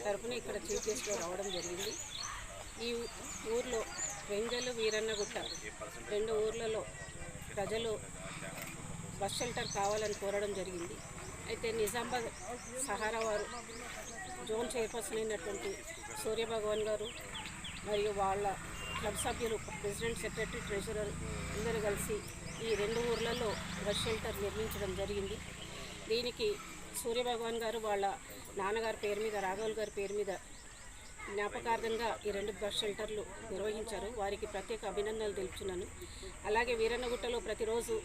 తరఫున ఇక్కడ చీఫ్ గెస్ట్గా రావడం జరిగింది. ఈ ఊర్లో రెంజలు వీరన్నగుట్ట రెండు ఊర్లలో ప్రజలు బస్ షెల్టర్ కావాలని కోరడం జరిగింది. అయితే నిజామాబాద్ సహారా వారు జోన్ చైర్పర్సన్ అయినటువంటి సూర్యభగవాన్ గారు మరియు వాళ్ళ క్లబ్ సభ్యులు, ప్రెసిడెంట్, సెక్రటరీ, ట్రెజరర్ అందరూ కలిసి ఈ రెండు ఊర్లలో బస్ షెల్టర్ నిర్మించడం జరిగింది. దీనికి సూర్యభగవాన్ గారు వాళ్ళ నాన్నగారి పేరు మీద, రాఘవుల్ గారి పేరు మీద జ్ఞాపకార్థంగా ఈ రెండు బస్ షెల్టర్లు నిర్వహించారు. వారికి ప్రత్యేక అభినందనలు తెలుపుతున్నాను. అలాగే వీరన్నగుట్టలో ప్రతిరోజు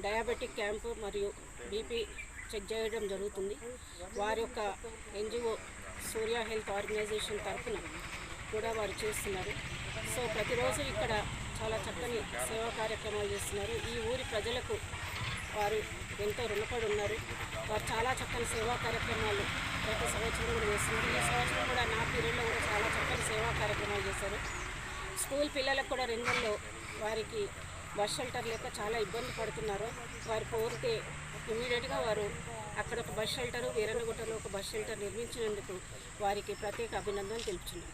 డయాబెటిక్ క్యాంపు మరియు బీపీ చెక్ చేయడం జరుగుతుంది. వారి యొక్క ఎన్జిఓ సూర్య హెల్త్ ఆర్గనైజేషన్ తరఫున కూడా వారు చేస్తున్నారు. సో ప్రతిరోజు ఇక్కడ చాలా చక్కని సేవా కార్యక్రమాలు చేస్తున్నారు. ఈ ఊరి ప్రజలకు వారు ఎంతో రుణపడి ఉన్నారు. వారు చాలా చక్కని సేవా కార్యక్రమాలు ప్రతి సంవత్సరం కూడా చేస్తున్నారు. ఈ సంవత్సరం కూడా నా పీరియడ్లో కూడా చాలా చక్కని సేవా కార్యక్రమాలు చేశారు. స్కూల్ పిల్లలకు కూడా రెండల్లో వారికి బస్ షెల్టర్ లేక చాలా ఇబ్బంది పడుతున్నారు. వారు కోరితే ఇమీడియట్గా వారు అక్కడ ఒక బస్ షెల్టరు, వీరన్నగుట్టలో ఒక బస్ షెల్టర్ నిర్మించినందుకు వారికి ప్రత్యేక అభినందనలు తెలుపుతున్నాను.